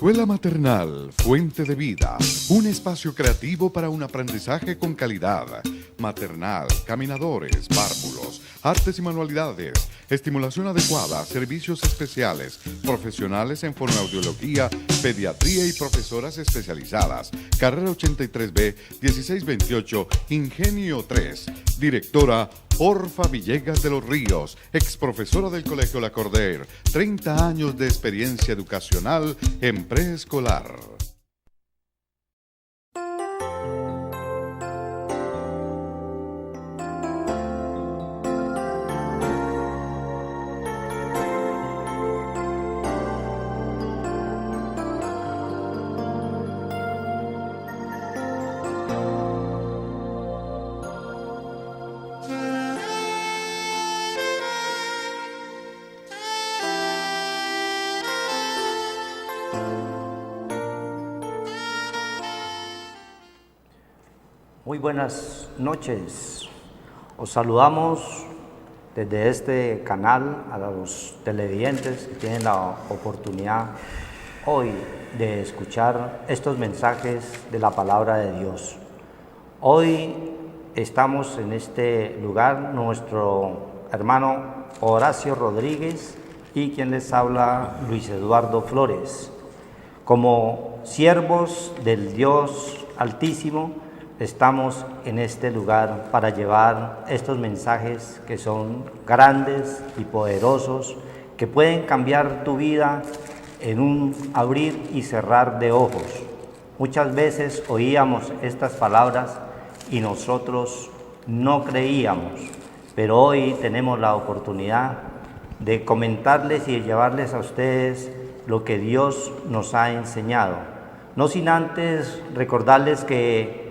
Escuela Maternal, Fuente de Vida, un espacio creativo para un aprendizaje con calidad. Maternal, caminadores, párvulos, artes y manualidades, estimulación adecuada, servicios especiales, profesionales en fonoaudiología, pediatría y profesoras especializadas. Carrera 83B, 1628, Ingenio 3. Directora Orfa Villegas de los Ríos, ex profesora del Colegio La Cordaire, 30 años de experiencia educacional en preescolar. Muy buenas noches. Os saludamos desde este canal a los televidentes que tienen la oportunidad hoy de escuchar estos mensajes de la palabra de Dios. Hoy estamos en este lugar nuestro hermano Horacio Rodríguez y quien les habla Luis Eduardo Flores. Como siervos del Dios Altísimo, estamos en este lugar para llevar estos mensajes que son grandes y poderosos, que pueden cambiar tu vida en un abrir y cerrar de ojos. Muchas veces oíamos estas palabras y nosotros no creíamos, pero hoy tenemos la oportunidad de comentarles y de llevarles a ustedes lo que Dios nos ha enseñado. No sin antes recordarles que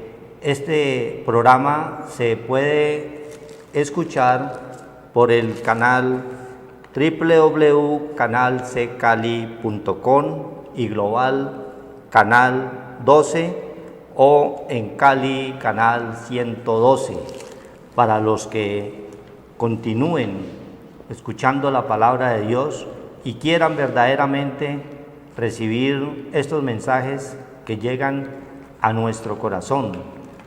este programa se puede escuchar por el canal www.canalccali.com y Global Canal 12 o en Cali Canal 112. Para los que continúen escuchando la palabra de Dios y quieran verdaderamente recibir estos mensajes que llegan a nuestro corazón,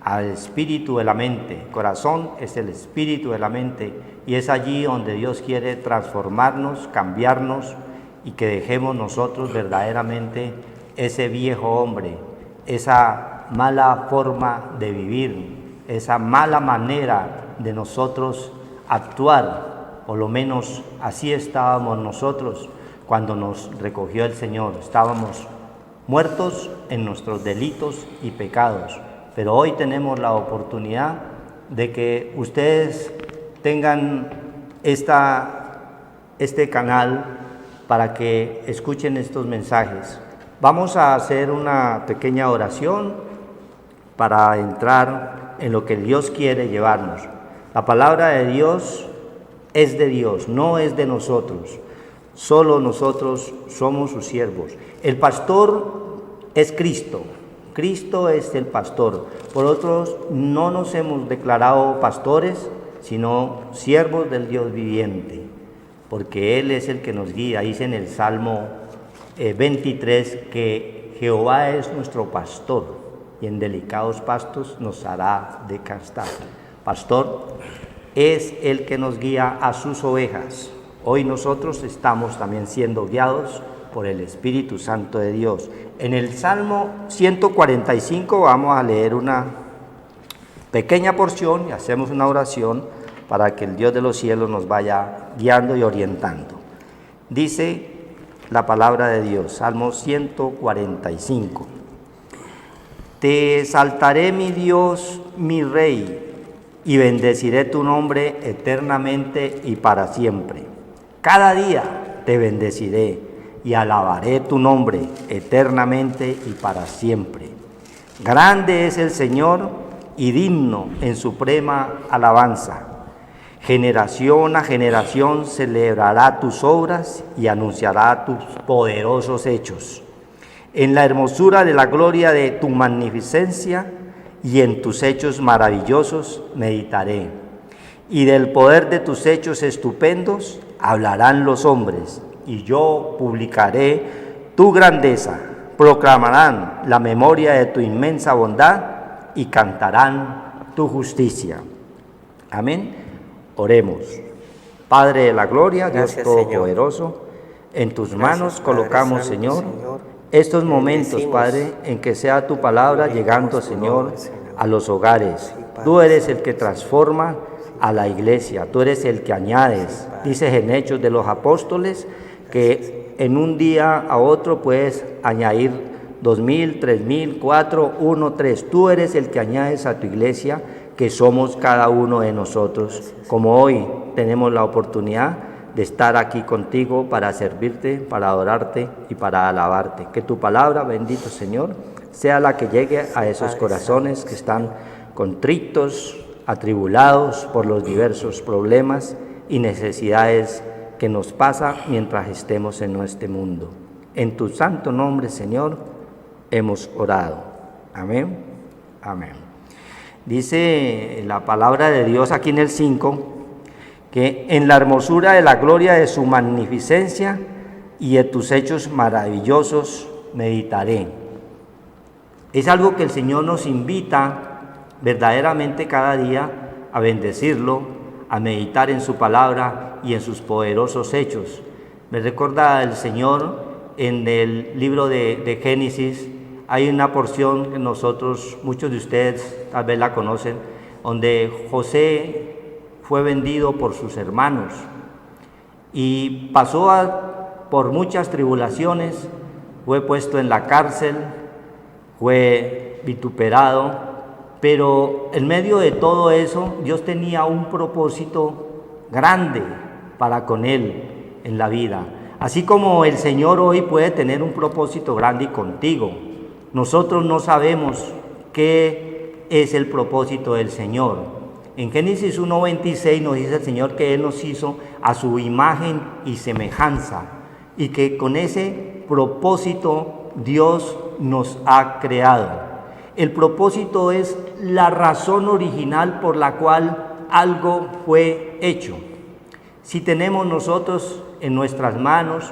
al espíritu de la mente. Corazón es el espíritu de la mente y es allí donde Dios quiere transformarnos, cambiarnos y que dejemos nosotros verdaderamente ese viejo hombre, esa mala forma de vivir, esa mala manera de nosotros actuar. Por lo menos así estábamos nosotros cuando nos recogió el Señor. Estábamos muertos en nuestros delitos y pecados. Pero hoy tenemos la oportunidad de que ustedes tengan este canal para que escuchen estos mensajes. Vamos a hacer una pequeña oración para entrar en lo que Dios quiere llevarnos. La palabra de Dios es de Dios, no es de nosotros. Solo nosotros somos sus siervos. El pastor es Cristo. Cristo es el pastor. Por otros, no nos hemos declarado pastores, sino siervos del Dios viviente, porque Él es el que nos guía. Dice en el Salmo 23 que Jehová es nuestro pastor y en delicados pastos nos hará descansar. Pastor es el que nos guía a sus ovejas. Hoy nosotros estamos también siendo guiados por el Espíritu Santo de Dios. En el Salmo 145 vamos a leer una pequeña porción y hacemos una oración para que el Dios de los cielos nos vaya guiando y orientando. Dice la palabra de Dios, Salmo 145. Te exaltaré, mi Dios, mi Rey, y bendeciré tu nombre eternamente y para siempre. Cada día te bendeciré y alabaré tu nombre eternamente y para siempre. Grande es el Señor y digno en suprema alabanza. Generación a generación celebrará tus obras y anunciará tus poderosos hechos. En la hermosura de la gloria de tu magnificencia y en tus hechos maravillosos meditaré. Y del poder de tus hechos estupendos hablarán los hombres, y yo publicaré tu grandeza. proclamarán la memoria de tu inmensa bondad y cantarán tu justicia. Amén. Oremos. Padre de la gloria, Gracias, Dios Todopoderoso, en tus manos colocamos, Señor, estos momentos, Padre, en que sea tu palabra llegando, Señor, a los hogares. Tú eres el que transforma a la iglesia, tú eres el que añades. Dices en Hechos de los Apóstoles que en un día a otro puedes añadir 2,000, 3,000, 4, 1, 3. Tú eres el que añades a tu iglesia, que somos cada uno de nosotros. Como hoy tenemos la oportunidad de estar aquí contigo para servirte, para adorarte y para alabarte. Que tu palabra, bendito Señor, sea la que llegue a esos corazones que están contritos, atribulados por los diversos problemas y necesidades que nos pasa mientras estemos en este mundo. En tu santo nombre, Señor, hemos orado. Amén. Amén. Dice la palabra de Dios aquí en el 5, que en la hermosura de la gloria de su magnificencia y de tus hechos maravillosos meditaré. Es algo que el Señor nos invita verdaderamente cada día a bendecirlo, a meditar en su palabra y en sus poderosos hechos. Me recuerda el Señor en el libro de Génesis. Hay una porción que nosotros, muchos de ustedes tal vez la conocen, donde José fue vendido por sus hermanos y pasó por muchas tribulaciones, fue puesto en la cárcel, fue vituperado, pero en medio de todo eso Dios tenía un propósito grande para con él en la vida. Así como el Señor hoy puede tener un propósito grande contigo. Nosotros no sabemos qué es el propósito del Señor. En Génesis 1:26 nos dice el Señor que Él nos hizo a su imagen y semejanza y que con ese propósito Dios nos ha creado. El propósito es la razón original por la cual algo fue hecho. Si tenemos nosotros en nuestras manos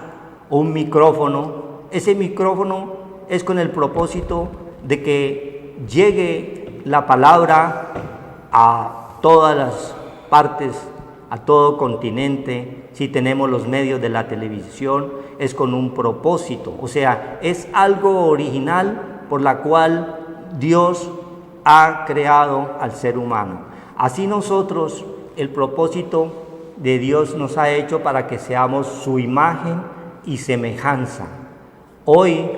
un micrófono, ese micrófono es con el propósito de que llegue la palabra a todas las partes, a todo continente. Si tenemos los medios de la televisión, es con un propósito, o sea, es algo original por la cual Dios ha creado al ser humano. Así nosotros, el propósito de Dios nos ha hecho para que seamos su imagen y semejanza. Hoy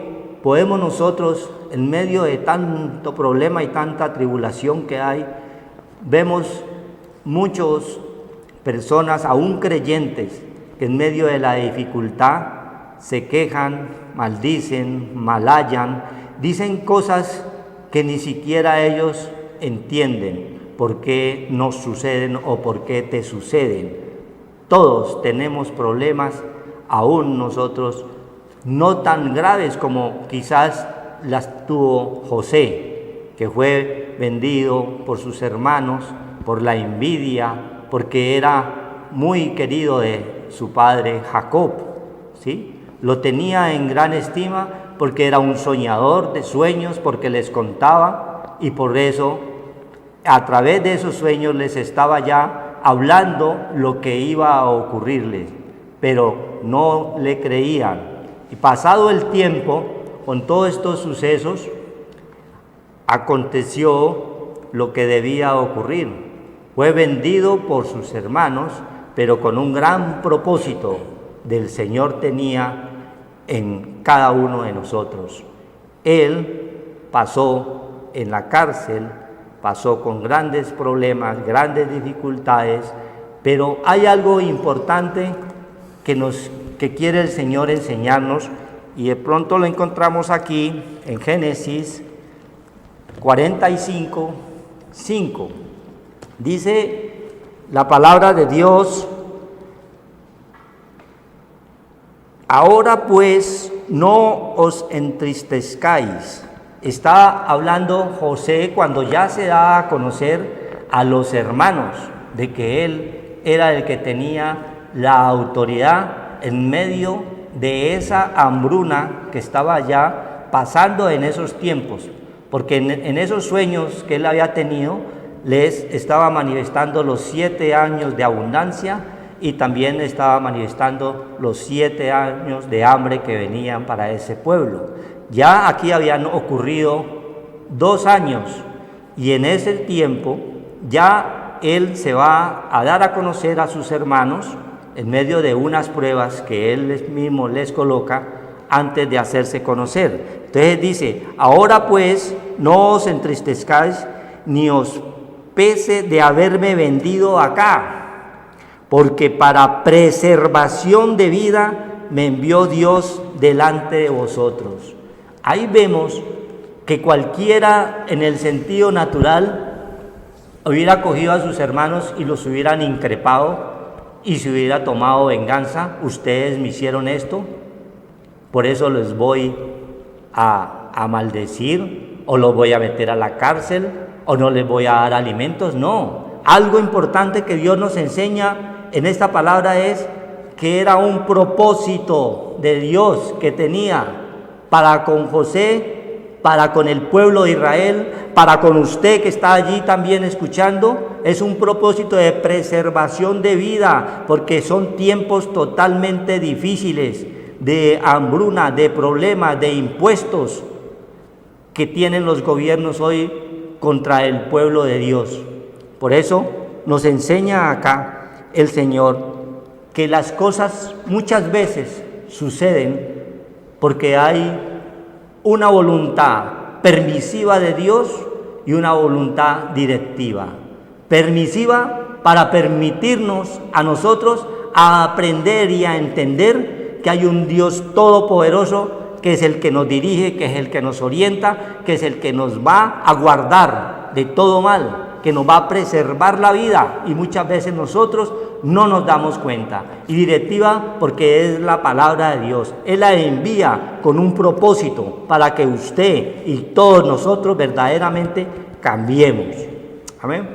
podemos nosotros, en medio de tanto problema y tanta tribulación que hay, vemos muchas personas, aún creyentes, que en medio de la dificultad se quejan, maldicen, malhayan, dicen cosas que ni siquiera ellos entienden por qué nos suceden o por qué te suceden. Todos tenemos problemas, aún nosotros, no tan graves como quizás las tuvo José, que fue vendido por sus hermanos, por la envidia, porque era muy querido de su padre Jacob, ¿sí? Lo tenía en gran estima porque era un soñador de sueños, porque les contaba y por eso a través de esos sueños les estaba ya hablando lo que iba a ocurrirles, pero no le creían. Y pasado el tiempo, con todos estos sucesos, aconteció lo que debía ocurrir. Fue vendido por sus hermanos, pero con un gran propósito del Señor tenía en cada uno de nosotros. Él pasó en la cárcel, pasó con grandes problemas, grandes dificultades, pero hay algo importante que quiere el Señor enseñarnos, y de pronto lo encontramos aquí en Génesis 45, 5. Dice la palabra de Dios: ahora pues no os entristezcáis. Está hablando José cuando ya se da a conocer a los hermanos de que él era el que tenía la autoridad en medio de esa hambruna que estaba allá pasando en esos tiempos, porque en esos sueños que él había tenido, les estaba manifestando los 7 años de abundancia y también estaba manifestando los 7 años de hambre que venían para ese pueblo. Ya aquí habían ocurrido 2 años y en ese tiempo ya él se va a dar a conocer a sus hermanos en medio de unas pruebas que él mismo les coloca antes de hacerse conocer. Entonces dice: ahora pues no os entristezcáis ni os pese de haberme vendido acá, porque para preservación de vida me envió Dios delante de vosotros. Ahí vemos que cualquiera en el sentido natural hubiera cogido a sus hermanos y los hubieran increpado y se hubiera tomado venganza. Ustedes me hicieron esto, por eso les voy a maldecir, o los voy a meter a la cárcel, o no les voy a dar alimentos. No, algo importante que Dios nos enseña en esta palabra es que era un propósito de Dios que tenía para con José, para con el pueblo de Israel, para con usted que está allí también escuchando. Es un propósito de preservación de vida, porque son tiempos totalmente difíciles, de hambruna, de problemas, de impuestos que tienen los gobiernos hoy contra el pueblo de Dios. Por eso nos enseña acá el Señor que las cosas muchas veces suceden porque hay una voluntad permisiva de Dios y una voluntad directiva. Permisiva para permitirnos a nosotros a aprender y a entender que hay un Dios todopoderoso, que es el que nos dirige, que es el que nos orienta, que es el que nos va a guardar de todo mal, que nos va a preservar la vida, y muchas veces nosotros no nos damos cuenta. Y directiva porque es la palabra de Dios. Él la envía con un propósito para que usted y todos nosotros verdaderamente cambiemos. Amén.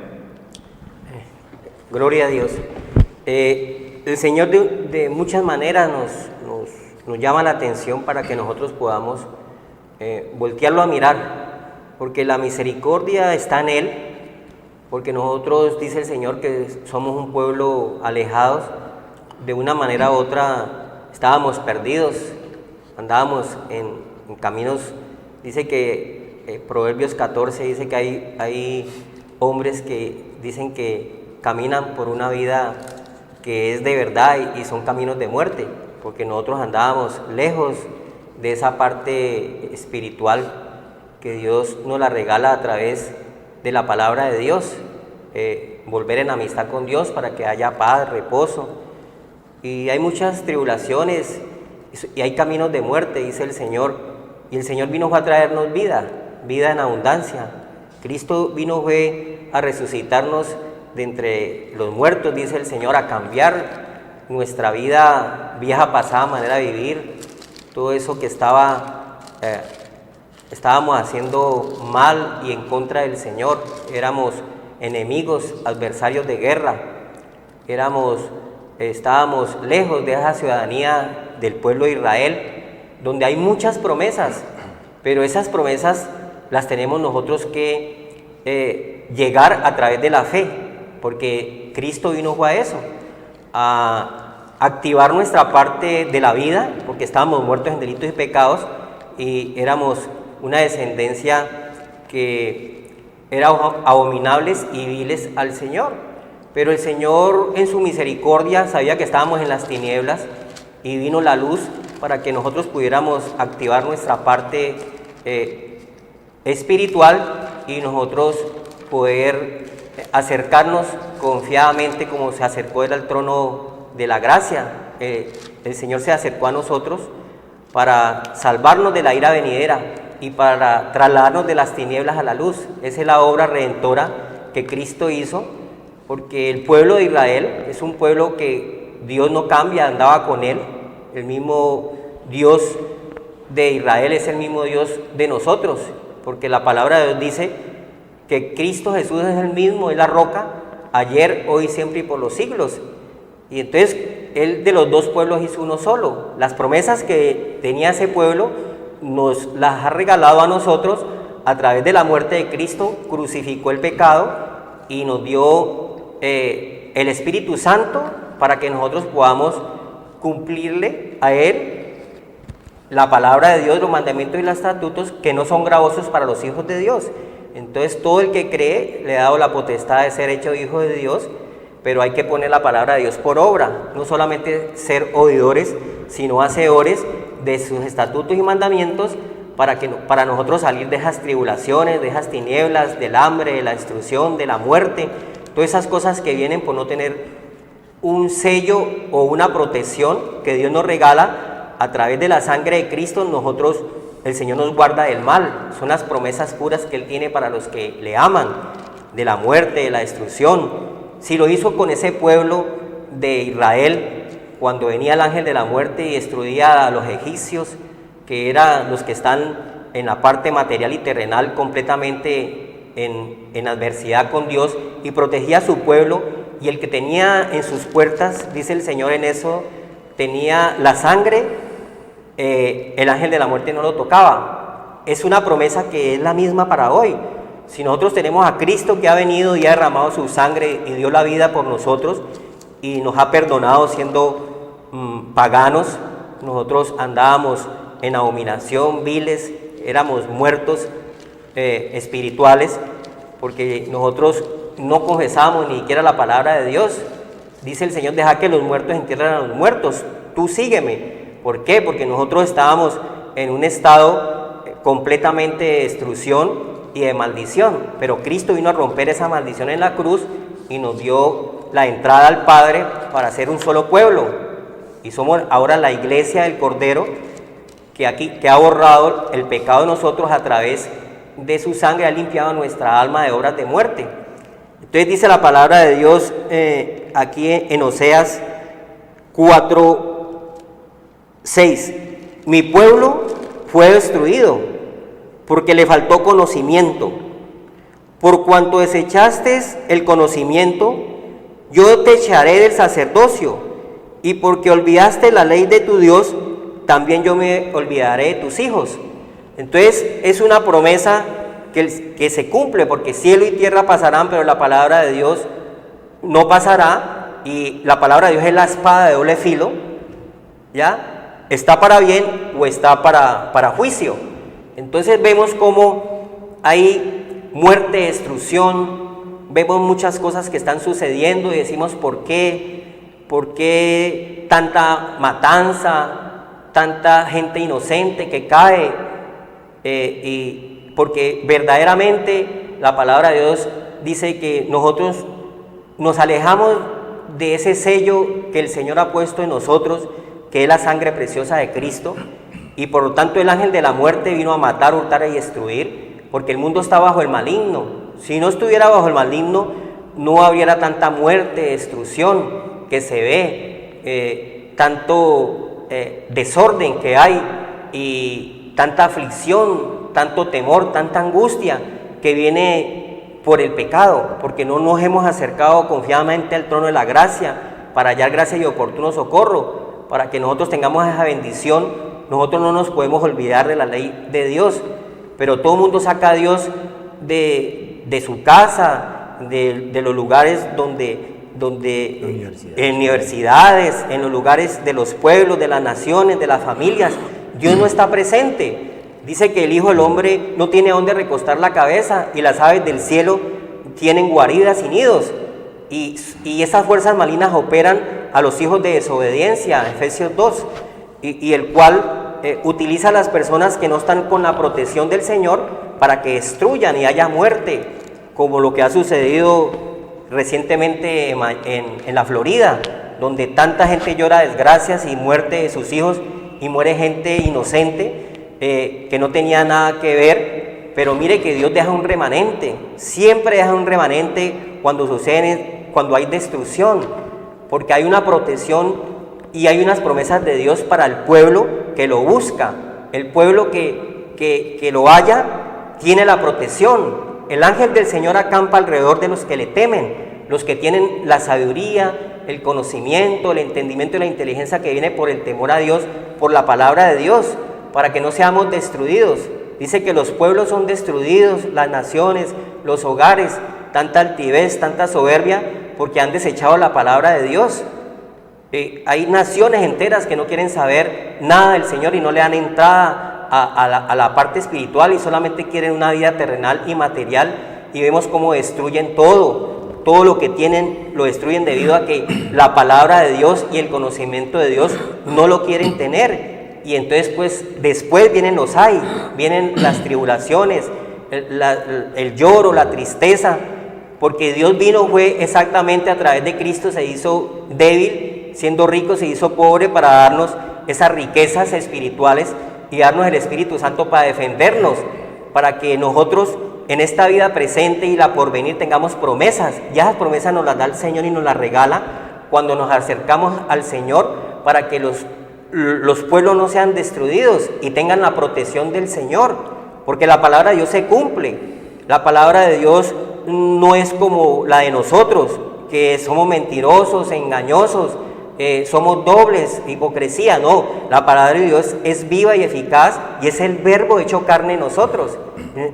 Gloria a Dios. El Señor de muchas maneras nos llama la atención para que nosotros podamos voltearlo a mirar, porque la misericordia está en Él, porque nosotros, dice el Señor, que somos un pueblo alejados, de una manera u otra estábamos perdidos, andábamos en caminos. Dice que Proverbios 14 dice que hay hombres que dicen que caminan por una vida que es de verdad y son caminos de muerte, porque nosotros andábamos lejos de esa parte espiritual que Dios nos la regala a través de la palabra de Dios, volver en amistad con Dios para que haya paz, reposo. Y hay muchas tribulaciones y hay caminos de muerte, dice el Señor, y el Señor vino a traernos vida en abundancia. Cristo vino a resucitarnos de entre los muertos, dice el Señor, a cambiar nuestra vida vieja, pasada, manera de vivir, todo eso que estábamos haciendo mal y en contra del Señor. Éramos enemigos, adversarios de guerra, estábamos lejos de esa ciudadanía del pueblo de Israel, donde hay muchas promesas, pero esas promesas las tenemos nosotros que llegar a través de la fe, porque Cristo vino a eso, a activar nuestra parte de la vida, porque estábamos muertos en delitos y pecados y éramos una descendencia que era abominables y viles al Señor. Pero el Señor en su misericordia sabía que estábamos en las tinieblas y vino la luz para que nosotros pudiéramos activar nuestra parte espiritual y nosotros poder acercarnos confiadamente como se acercó él al trono de la gracia. El Señor se acercó a nosotros para salvarnos de la ira venidera y para trasladarnos de las tinieblas a la luz. Esa es la obra redentora que Cristo hizo, porque el pueblo de Israel es un pueblo que Dios no cambia, andaba con él. El mismo Dios de Israel es el mismo Dios de nosotros, porque la palabra de Dios dice que Cristo Jesús es el mismo, es la roca, ayer, hoy, siempre y por los siglos. Y entonces Él de los dos pueblos hizo uno solo. Las promesas que tenía ese pueblo nos las ha regalado a nosotros a través de la muerte de Cristo, crucificó el pecado y nos dio el Espíritu Santo para que nosotros podamos cumplirle a Él la palabra de Dios, los mandamientos y los estatutos que no son gravosos para los hijos de Dios. Entonces todo el que cree le ha dado la potestad de ser hecho hijo de Dios, pero hay que poner la palabra de Dios por obra, no solamente ser oidores, sino hacedores de sus estatutos y mandamientos para nosotros salir de esas tribulaciones, de esas tinieblas, del hambre, de la destrucción, de la muerte, todas esas cosas que vienen por no tener un sello o una protección que Dios nos regala a través de la sangre de Cristo. Nosotros, el Señor nos guarda del mal, son las promesas puras que Él tiene para los que le aman, de la muerte, de la destrucción. Si lo hizo con ese pueblo de Israel, cuando venía el ángel de la muerte y destruía a los egipcios, que eran los que están en la parte material y terrenal completamente en adversidad con Dios, y protegía a su pueblo, y el que tenía en sus puertas, dice el Señor en eso, tenía la sangre, el ángel de la muerte no lo tocaba. Es una promesa que es la misma para hoy. Si nosotros tenemos a Cristo que ha venido y ha derramado su sangre y dio la vida por nosotros y nos ha perdonado siendo paganos, nosotros andábamos en abominación, viles, éramos muertos espirituales, porque nosotros no confesamos ni siquiera la palabra de Dios. Dice el Señor, deja que los muertos entierren a los muertos, tú sígueme. ¿Por qué? Porque nosotros estábamos en un estado completamente de destrucción y de maldición, pero Cristo vino a romper esa maldición en la cruz y nos dio la entrada al Padre para ser un solo pueblo, y somos ahora la iglesia del Cordero que ha borrado el pecado de nosotros a través de su sangre, ha limpiado nuestra alma de obras de muerte. Entonces dice la palabra de Dios aquí en Oseas 4:6, mi pueblo fue destruido porque le faltó conocimiento. Por cuanto desechaste el conocimiento, yo te echaré del sacerdocio, y porque olvidaste la ley de tu Dios, también yo me olvidaré de tus hijos. Entonces es una promesa que se cumple, porque cielo y tierra pasarán, pero la palabra de Dios no pasará, y la palabra de Dios es la espada de doble filo, ¿ya? Está para bien o está para juicio. Entonces vemos cómo hay muerte, destrucción, vemos muchas cosas que están sucediendo y decimos ¿por qué tanta matanza, tanta gente inocente que cae? Y porque verdaderamente la palabra de Dios dice que nosotros nos alejamos de ese sello que el Señor ha puesto en nosotros, que es la sangre preciosa de Cristo, y por lo tanto el ángel de la muerte vino a matar, hurtar y destruir, porque el mundo está bajo el maligno. Si no estuviera bajo el maligno, no habría tanta muerte, destrucción que se ve, tanto desorden que hay, y tanta aflicción, tanto temor, tanta angustia que viene por el pecado, porque no nos hemos acercado confiadamente al trono de la gracia para hallar gracia y oportuno socorro, para que nosotros tengamos esa bendición. Nosotros no nos podemos olvidar de la ley de Dios, pero todo el mundo saca a Dios de su casa, de los lugares donde en universidades, en los lugares de los pueblos, de las naciones, de las familias. Dios no está presente. Dice que el Hijo del Hombre no tiene dónde recostar la cabeza, y las aves del cielo tienen guaridas y nidos, y esas fuerzas malignas operan a los hijos de desobediencia, Efesios 2, y el cual utiliza a las personas que no están con la protección del Señor para que destruyan y haya muerte, como lo que ha sucedido recientemente en la Florida, donde tanta gente llora desgracias y muerte de sus hijos, y muere gente inocente que no tenía nada que ver. Pero mire que Dios deja un remanente, siempre deja un remanente cuando hay destrucción, porque hay una protección y hay unas promesas de Dios para el pueblo que lo busca. El pueblo que lo haya tiene la protección. El ángel del Señor acampa alrededor de los que le temen, los que tienen la sabiduría, el conocimiento, el entendimiento y la inteligencia que viene por el temor a Dios, por la palabra de Dios. para que no seamos destruidos. Dice que los pueblos son destruidos, las naciones, los hogares, tanta altivez, tanta soberbia, porque han desechado la palabra de Dios. Hay naciones enteras que no quieren saber nada del Señor y no le dan entrada a la parte espiritual y solamente quieren una vida terrenal y material, y vemos cómo destruyen todo lo que tienen lo destruyen debido a que la palabra de Dios y el conocimiento de Dios no lo quieren tener. Y entonces pues después vienen vienen las tribulaciones, el lloro, la tristeza, porque Dios fue exactamente a través de Cristo, se hizo débil, siendo rico se hizo pobre para darnos esas riquezas espirituales y darnos el Espíritu Santo para defendernos, para que nosotros en esta vida presente y la porvenir tengamos promesas. Ya esas promesas nos las da el Señor y nos las regala cuando nos acercamos al Señor, para que los pueblos no sean destruidos y tengan la protección del Señor, porque la palabra de Dios se cumple. La palabra de Dios no es como la de nosotros, que somos mentirosos, engañosos, somos dobles, hipocresía. No, la palabra de Dios es viva y eficaz y es el verbo hecho carne en nosotros.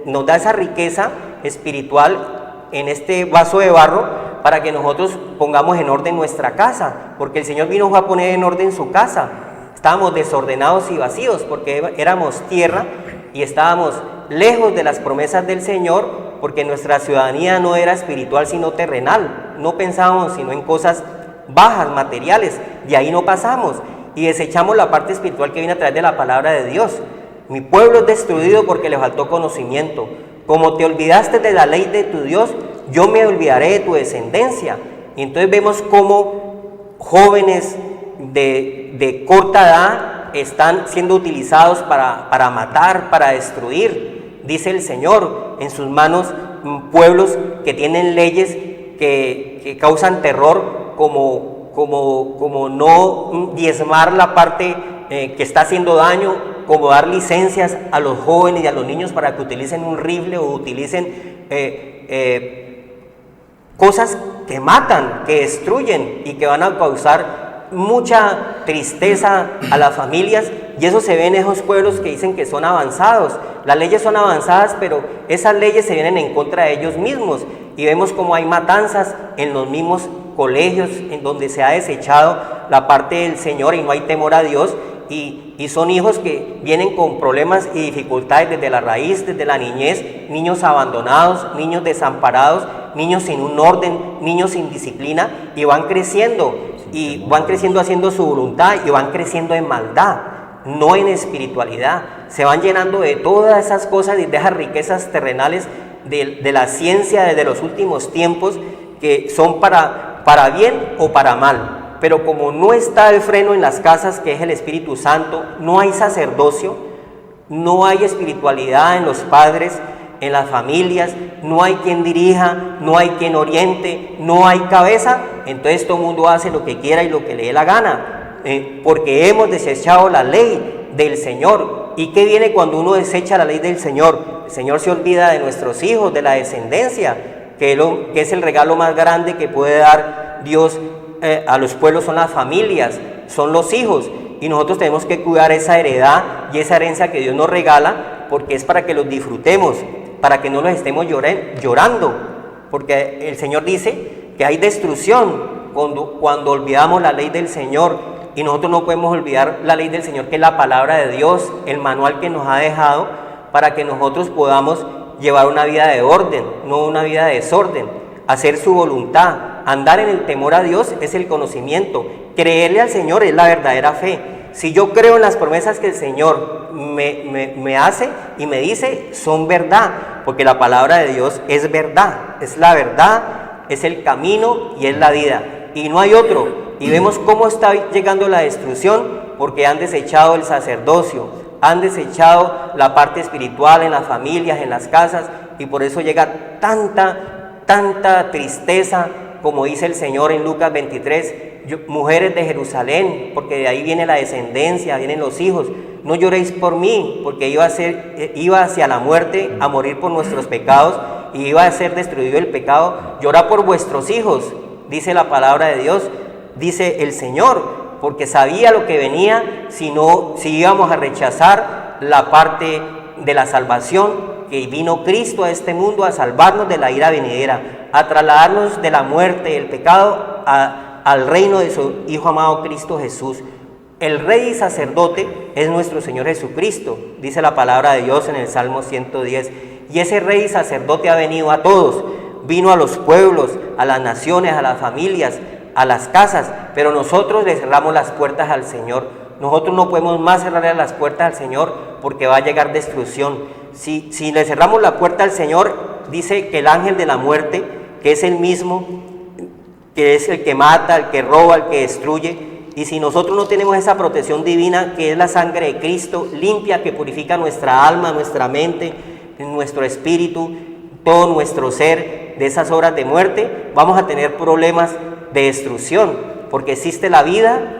Nos da esa riqueza espiritual en este vaso de barro para que nosotros pongamos en orden nuestra casa, porque el Señor fue a poner en orden su casa. Estábamos desordenados y vacíos porque éramos tierra y estábamos lejos de las promesas del Señor, porque nuestra ciudadanía no era espiritual sino terrenal. No pensábamos sino en cosas bajas, materiales, de ahí no pasamos y desechamos la parte espiritual que viene a través de la palabra de Dios. Mi pueblo es destruido porque le faltó conocimiento. Como te olvidaste de la ley de tu Dios, yo me olvidaré de tu descendencia. Y entonces vemos cómo jóvenes de corta edad están siendo utilizados para matar, para destruir. Dice el Señor, en sus manos pueblos que tienen leyes que causan terror, como no diezmar la parte que está haciendo daño, como dar licencias a los jóvenes y a los niños para que utilicen un rifle o utilicen cosas que matan, que destruyen y que van a causar mucha tristeza a las familias. Y eso se ve en esos pueblos que dicen que son avanzados. Las leyes son avanzadas, pero esas leyes se vienen en contra de ellos mismos. Y vemos como hay matanzas en los mismos colegios, en donde se ha desechado la parte del Señor y no hay temor a Dios. Y son hijos que vienen con problemas y dificultades desde la raíz, desde la niñez, niños abandonados, niños desamparados, niños sin un orden, niños sin disciplina, y van creciendo haciendo su voluntad y van creciendo en maldad, no en espiritualidad. Se van llenando de todas esas cosas y de esas riquezas terrenales de la ciencia desde los últimos tiempos, que son para bien o para mal. Pero como no está el freno en las casas, que es el Espíritu Santo, no hay sacerdocio, no hay espiritualidad en los padres, en las familias, no hay quien dirija, no hay quien oriente, no hay cabeza, entonces todo el mundo hace lo que quiera y lo que le dé la gana, porque hemos desechado la ley del Señor. ¿Y qué viene cuando uno desecha la ley del Señor? El Señor se olvida de nuestros hijos, de la descendencia, que es el regalo más grande que puede dar Dios a los pueblos. Son las familias, son los hijos, y nosotros tenemos que cuidar esa heredad y esa herencia que Dios nos regala, porque es para que los disfrutemos, para que no los estemos llorando, porque el Señor dice que hay destrucción cuando olvidamos la ley del Señor, y nosotros no podemos olvidar la ley del Señor, que es la palabra de Dios, el manual que nos ha dejado para que nosotros podamos llevar una vida de orden, no una vida de desorden, hacer su voluntad. Andar en el temor a Dios es el conocimiento. Creerle al Señor es la verdadera fe. Si yo creo en las promesas que el Señor me hace y me dice, son verdad, porque la palabra de Dios es verdad, es la verdad, es el camino y es la vida, y no hay otro. Y vemos cómo está llegando la destrucción, porque han desechado el sacerdocio, han desechado la parte espiritual en las familias, en las casas, y por eso llega tanta tristeza, como dice el Señor en Lucas 23, mujeres de Jerusalén, porque de ahí viene la descendencia, vienen los hijos, no lloréis por mí, porque iba hacia la muerte, a morir por nuestros pecados, y iba a ser destruido el pecado. Llorad por vuestros hijos, dice la palabra de Dios, dice el Señor, porque sabía lo que venía si íbamos a rechazar la parte de la salvación, que vino Cristo a este mundo a salvarnos de la ira venidera, a trasladarnos de la muerte y el pecado al reino de su Hijo amado Cristo Jesús. El Rey y sacerdote es nuestro Señor Jesucristo, dice la palabra de Dios en el Salmo 110. Y ese Rey y sacerdote ha venido a todos, vino a los pueblos, a las naciones, a las familias, a las casas, pero nosotros le cerramos las puertas al Señor. Nosotros no podemos más cerrarle las puertas al Señor porque va a llegar destrucción. Si le cerramos la puerta al Señor, dice que el ángel de la muerte, que es el mismo, que es el que mata, el que roba, el que destruye, y si nosotros no tenemos esa protección divina, que es la sangre de Cristo, limpia, que purifica nuestra alma, nuestra mente, nuestro espíritu, todo nuestro ser de esas obras de muerte, vamos a tener problemas de destrucción, porque existe la vida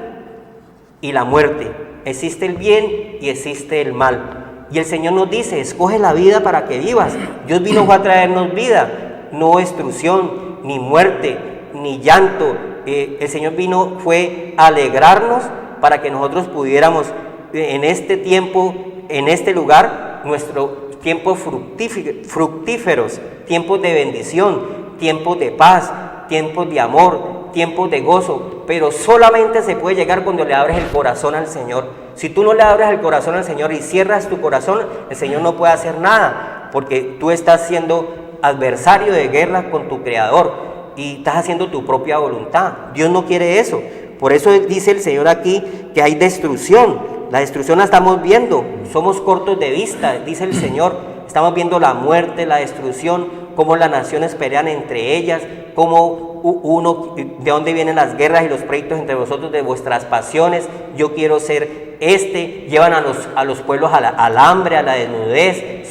y la muerte, existe el bien y existe el mal. Y el Señor nos dice, escoge la vida para que vivas. Dios vino a traernos vida, no destrucción, ni muerte, ni llanto. El Señor fue a alegrarnos para que nosotros pudiéramos en este tiempo, en este lugar, nuestro tiempos fructíferos, tiempos de bendición, tiempos de paz, tiempos de amor, tiempos de gozo, pero solamente se puede llegar cuando le abres el corazón al Señor. Si tú no le abres el corazón al Señor y cierras tu corazón, el Señor no puede hacer nada, porque tú estás siendo adversario de guerra con tu Creador y estás haciendo tu propia voluntad. Dios no quiere eso. Por eso dice el Señor aquí que hay destrucción. La destrucción la estamos viendo, somos cortos de vista, dice el Señor. Estamos viendo la muerte, la destrucción, cómo las naciones pelean entre ellas, cómo de dónde vienen las guerras y los pleitos entre vosotros, de vuestras pasiones. Yo quiero ser llevan a los pueblos al hambre, a la desnudez.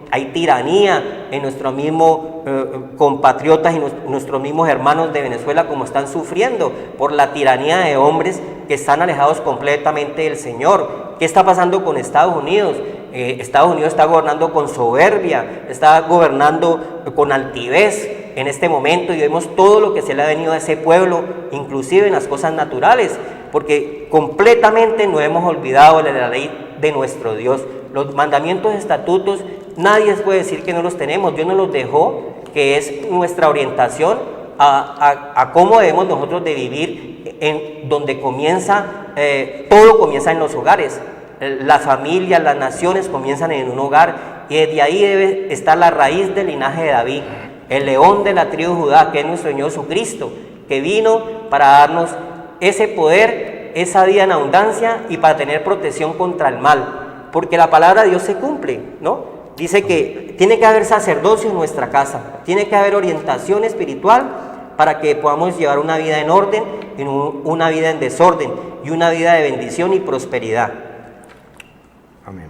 Hay tiranía en nuestros mismos compatriotas y nuestros mismos hermanos de Venezuela, como están sufriendo por la tiranía de hombres que están alejados completamente del Señor. ¿Qué está pasando con Estados Unidos? Estados Unidos está gobernando con soberbia, está gobernando con altivez en este momento, y vemos todo lo que se le ha venido a ese pueblo, inclusive en las cosas naturales, porque completamente nos hemos olvidado de la ley de nuestro Dios. Los mandamientos, estatutos, nadie puede decir que no los tenemos. Dios nos los dejó, que es nuestra orientación a cómo debemos nosotros de vivir, en donde comienza, todo comienza en los hogares. Las familias, las naciones comienzan en un hogar, y desde ahí debe estar la raíz del linaje de David, el león de la tribu de Judá, que es nuestro Señor Jesucristo, que vino para darnos ese poder, esa vida en abundancia y para tener protección contra el mal, porque la palabra de Dios se cumple, ¿no? Dice que tiene que haber sacerdocio en nuestra casa, tiene que haber orientación espiritual para que podamos llevar una vida en orden, una vida en desorden y una vida de bendición y prosperidad. Amén.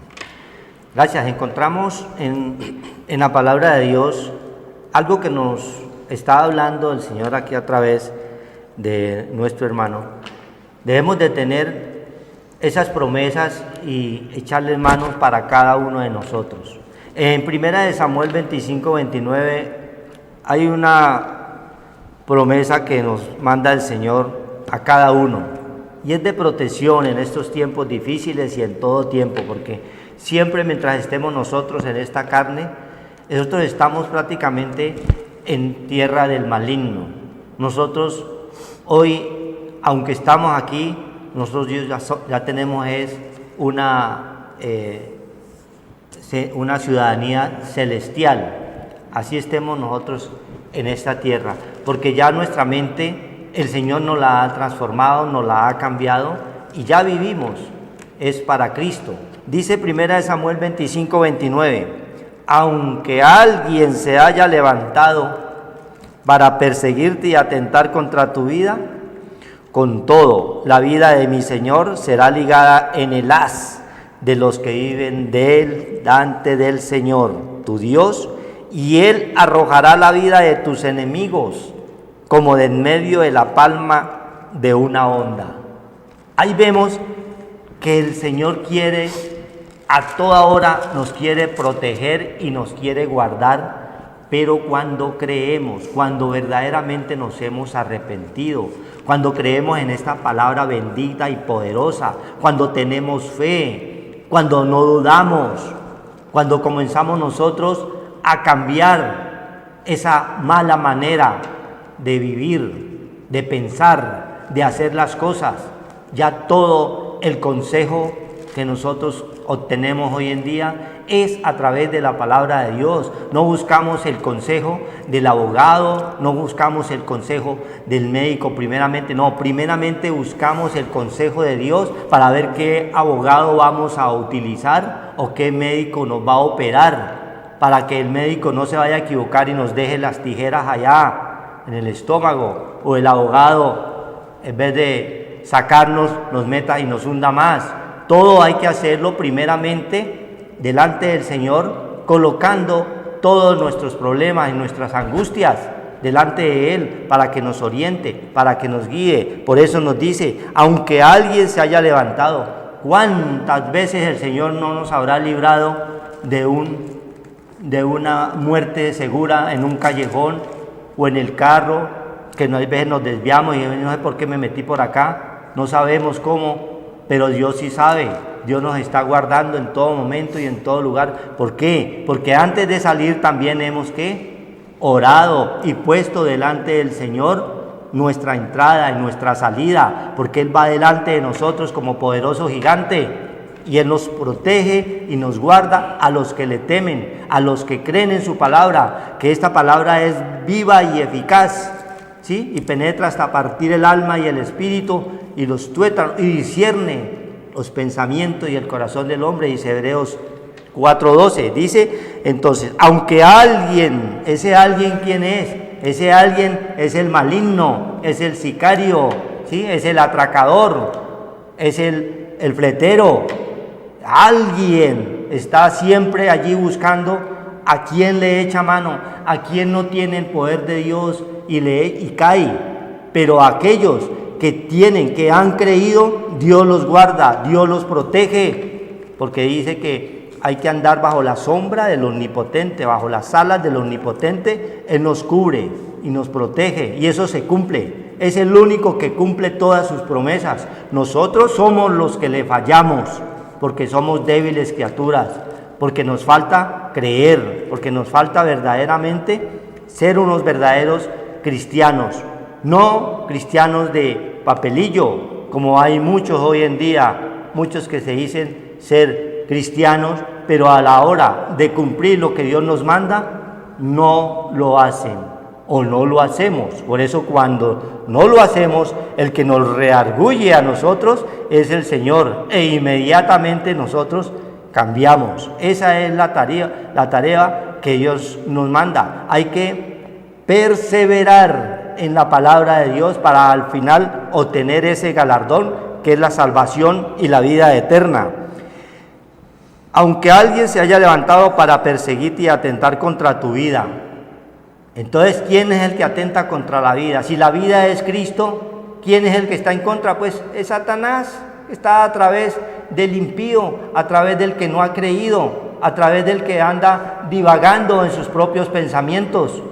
Gracias. Encontramos en la palabra de Dios algo que nos está hablando el Señor aquí a través de nuestro hermano. Debemos de tener esas promesas y echarles manos para cada uno de nosotros. En 1 Samuel 25-29 hay una promesa que nos manda el Señor a cada uno, y es de protección en estos tiempos difíciles y en todo tiempo, porque siempre mientras estemos nosotros en esta carne, nosotros estamos prácticamente en tierra del maligno. Nosotros hoy, aunque estamos aquí, nosotros ya tenemos una ciudadanía celestial. Así estemos nosotros en esta tierra, porque ya nuestra mente, el Señor nos la ha transformado, nos la ha cambiado, y ya vivimos, es para Cristo. Dice 1 Samuel 25-29, aunque alguien se haya levantado para perseguirte y atentar contra tu vida, con todo, la vida de mi Señor será ligada en el haz de los que viven delante del Señor, tu Dios, y Él arrojará la vida de tus enemigos como de en medio de la palma de una onda. Ahí vemos que el Señor quiere, a toda hora nos quiere proteger y nos quiere guardar, pero cuando creemos, cuando verdaderamente nos hemos arrepentido, cuando creemos en esta palabra bendita y poderosa, cuando tenemos fe, cuando no dudamos, cuando comenzamos nosotros a cambiar esa mala manera de vivir, de pensar, de hacer las cosas. Ya todo el consejo que nosotros obtenemos hoy en día es a través de la palabra de Dios. No buscamos el consejo del abogado, no buscamos el consejo del médico primeramente, no, primeramente buscamos el consejo de Dios para ver qué abogado vamos a utilizar o qué médico nos va a operar, para que el médico no se vaya a equivocar y nos deje las tijeras allá en el estómago, o el abogado en vez de sacarnos nos meta y nos hunda más. Todo hay que hacerlo primeramente delante del Señor, colocando todos nuestros problemas y nuestras angustias delante de Él, para que nos oriente, para que nos guíe. Por eso nos dice, aunque alguien se haya levantado, ¿cuántas veces el Señor no nos habrá librado de una muerte segura en un callejón o en el carro, que a veces nos desviamos y no sé por qué me metí por acá, no sabemos cómo, pero Dios sí sabe. Dios nos está guardando en todo momento y en todo lugar. ¿Por qué? Porque antes de salir también hemos orado y puesto delante del Señor nuestra entrada y nuestra salida, porque Él va delante de nosotros como poderoso gigante, y Él nos protege y nos guarda a los que le temen, a los que creen en su palabra, que esta palabra es viva y eficaz, ¿sí? Y penetra hasta partir el alma y el espíritu y los tuétanos, y discierne los pensamientos y el corazón del hombre, dice Hebreos 4:12. Dice entonces, aunque alguien, ese alguien, ¿quién es? Ese alguien es el maligno, es el sicario, ¿sí? Es el atracador, es el fletero. Alguien está siempre allí buscando a quien le echa mano, a quien no tiene el poder de Dios y cae. Pero aquellos que han creído, Dios los guarda, Dios los protege, porque dice que hay que andar bajo la sombra del Omnipotente, bajo las alas del Omnipotente. Él nos cubre y nos protege, y eso se cumple. Es el único que cumple todas sus promesas. Nosotros somos los que le fallamos, porque somos débiles criaturas, porque nos falta creer, porque nos falta verdaderamente ser unos verdaderos cristianos. No cristianos de papelillo, como hay muchos hoy en día, muchos que se dicen ser cristianos, pero a la hora de cumplir lo que Dios nos manda, no lo hacen o no lo hacemos. Por eso cuando no lo hacemos, el que nos reargulle a nosotros es el Señor, e inmediatamente nosotros cambiamos. Esa es la tarea que Dios nos manda. Hay que perseverar en la palabra de Dios para al final obtener ese galardón que es la salvación y la vida eterna. Aunque alguien se haya levantado para perseguirte y atentar contra tu vida, entonces ¿quién es el que atenta contra la vida? Si la vida es Cristo, ¿quién es el que está en contra? Pues es Satanás, está a través del impío, a través del que no ha creído, a través del que anda divagando en sus propios pensamientos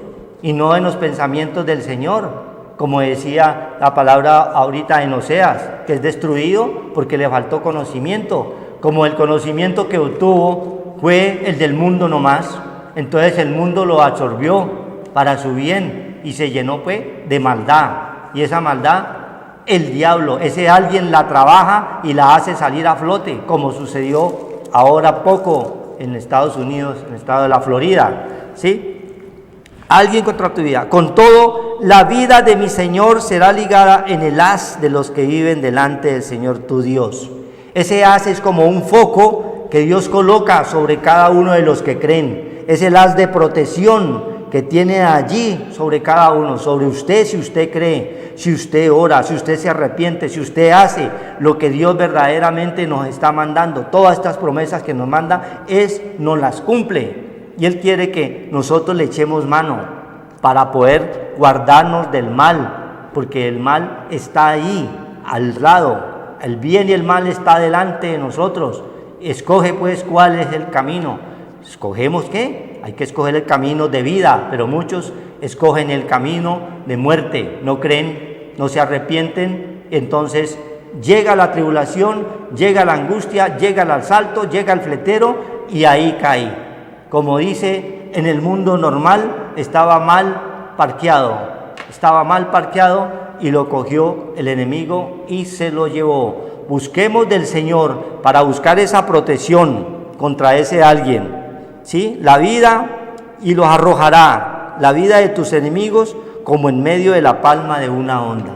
y no en los pensamientos del Señor, como decía la palabra ahorita en Oseas, que es destruido porque le faltó conocimiento, como el conocimiento que obtuvo fue el del mundo nomás, entonces el mundo lo absorbió para su bien y se llenó pues de maldad, y esa maldad el diablo, ese alguien la trabaja y la hace salir a flote, como sucedió ahora poco en Estados Unidos, en el estado de la Florida, ¿sí? Alguien contra tu vida. Con todo, la vida de mi Señor será ligada en el haz de los que viven delante del Señor tu Dios. Ese haz es como un foco que Dios coloca sobre cada uno de los que creen. Es el haz de protección que tiene allí sobre cada uno, sobre usted, si usted cree, si usted ora, si usted se arrepiente, si usted hace lo que Dios verdaderamente nos está mandando. Todas estas promesas que nos manda, nos las cumple. Y Él quiere que nosotros le echemos mano para poder guardarnos del mal, porque el mal está ahí, al lado. El bien y el mal está delante de nosotros. Escoge pues cuál es el camino. ¿Escogemos qué? Hay que escoger el camino de vida, pero muchos escogen el camino de muerte. No creen, no se arrepienten, entonces llega la tribulación, llega la angustia, llega el asalto, llega el fletero y ahí cae. Como dice, en el mundo normal estaba mal parqueado y lo cogió el enemigo y se lo llevó. Busquemos del Señor para buscar esa protección contra ese alguien, ¿sí? La vida, y los arrojará, la vida de tus enemigos, como en medio de la palma de una onda.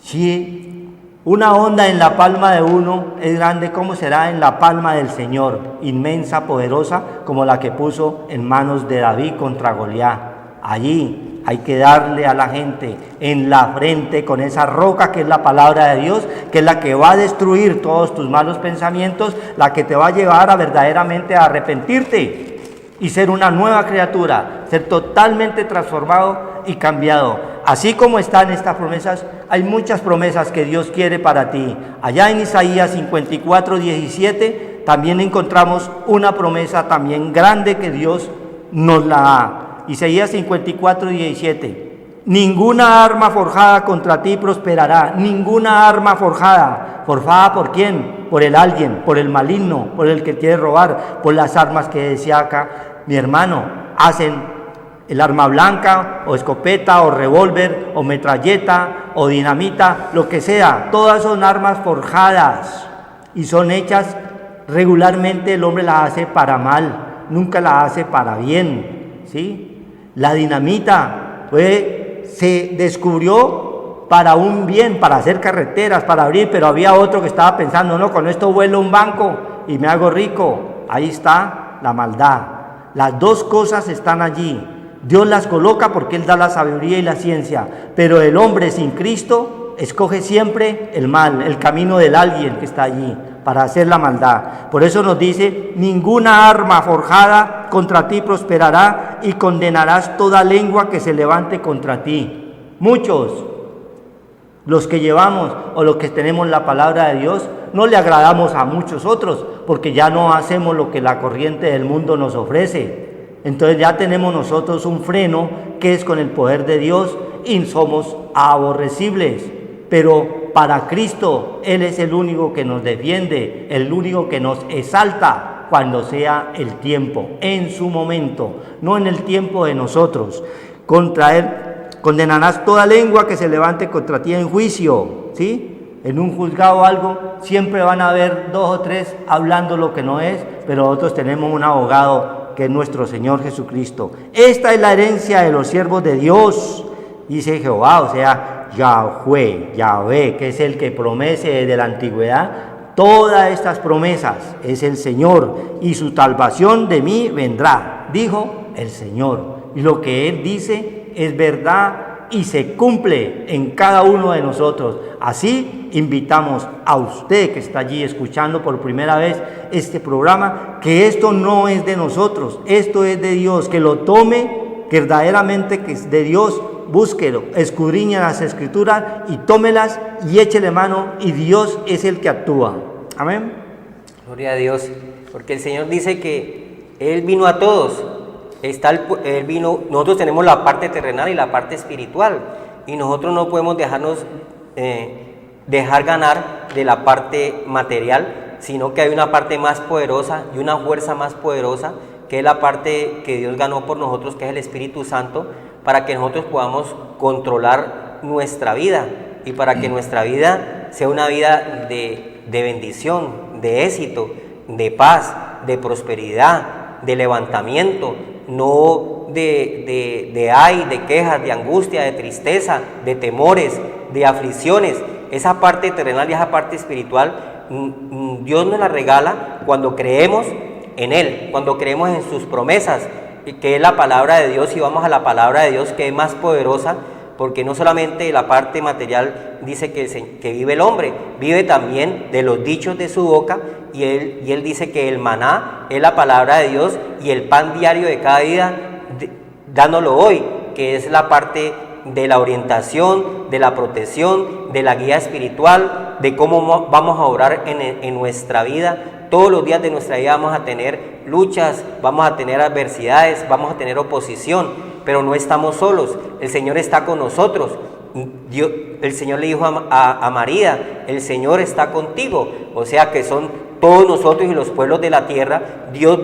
Si una onda en la palma de uno es grande, ¿cómo será en la palma del Señor? Inmensa, poderosa, como la que puso en manos de David contra Goliat. Allí hay que darle a la gente en la frente con esa roca que es la palabra de Dios, que es la que va a destruir todos tus malos pensamientos, la que te va a llevar a verdaderamente a arrepentirte y ser una nueva criatura, ser totalmente transformado y cambiado. Así como están estas promesas, hay muchas promesas que Dios quiere para ti. Allá en Isaías 54:17 también encontramos una promesa también grande que Dios nos la da. Isaías 54:17. Ninguna arma forjada contra ti prosperará. Ninguna arma forjada. ¿Forjada por quién? Por el alguien, por el maligno, por el que quiere robar, por las armas que decía acá mi hermano. Hacen el arma blanca, o escopeta, o revólver, o metralleta, o dinamita, lo que sea. Todas son armas forjadas y son hechas regularmente. El hombre las hace para mal, nunca las hace para bien, ¿sí? La dinamita se descubrió para un bien, para hacer carreteras, para abrir, pero había otro que estaba pensando, no, con esto vuelo un banco y me hago rico. Ahí está la maldad. Las dos cosas están allí. Dios las coloca porque Él da la sabiduría y la ciencia, pero el hombre sin Cristo escoge siempre el mal, el camino del alguien que está allí para hacer la maldad. Por eso nos dice, ninguna arma forjada contra ti prosperará y condenarás toda lengua que se levante contra ti. Muchos, los que llevamos o los que tenemos la palabra de Dios, no le agradamos a muchos otros porque ya no hacemos lo que la corriente del mundo nos ofrece. Entonces ya tenemos nosotros un freno que es con el poder de Dios y somos aborrecibles. Pero para Cristo, Él es el único que nos defiende, el único que nos exalta cuando sea el tiempo, en su momento, no en el tiempo de nosotros. Contra Él condenarás toda lengua que se levante contra ti en juicio, ¿sí? En un juzgado o algo, siempre van a haber 2 o 3 hablando lo que no es, pero nosotros tenemos un abogado que es nuestro Señor Jesucristo. Esta es la herencia de los siervos de Dios, dice Jehová, o sea, Yahvé, que es el que promete desde la antigüedad todas estas promesas, es el Señor, y su salvación de mí vendrá, dijo el Señor. Y lo que Él dice es verdad y se cumple en cada uno de nosotros. Así invitamos a usted que está allí escuchando por primera vez este programa, que esto no es de nosotros, esto es de Dios, que lo tome, que verdaderamente que es de Dios. Búsquelo, escudriña las Escrituras y tómelas y échele mano, y Dios es el que actúa. Amén. Gloria a Dios, porque el Señor dice que Él vino a todos. Él vino, nosotros tenemos la parte terrenal y la parte espiritual, y nosotros no podemos dejar ganar de la parte material, sino que hay una parte más poderosa y una fuerza más poderosa, que es la parte que Dios ganó por nosotros, que es el Espíritu Santo, para que nosotros podamos controlar nuestra vida y para que nuestra vida sea una vida de bendición, de éxito, de paz, de prosperidad, de levantamiento, no de quejas, de angustia, de tristeza, de temores, de aflicciones. Esa parte terrenal y esa parte espiritual, Dios nos la regala cuando creemos en Él, cuando creemos en sus promesas, que es la palabra de Dios, y vamos a la palabra de Dios, que es más poderosa, porque no solamente la parte material dice que vive el hombre, vive también de los dichos de su boca, y él dice que el maná es la palabra de Dios y el pan diario de cada día, dándolo hoy, que es la parte de la orientación, de la protección, de la guía espiritual, de cómo vamos a obrar en nuestra vida. Todos los días de nuestra vida vamos a tener luchas, vamos a tener adversidades, vamos a tener oposición, pero no estamos solos. El Señor está con nosotros el Señor le dijo a María, el Señor está contigo. O sea que son todos nosotros y los pueblos de la tierra. Dios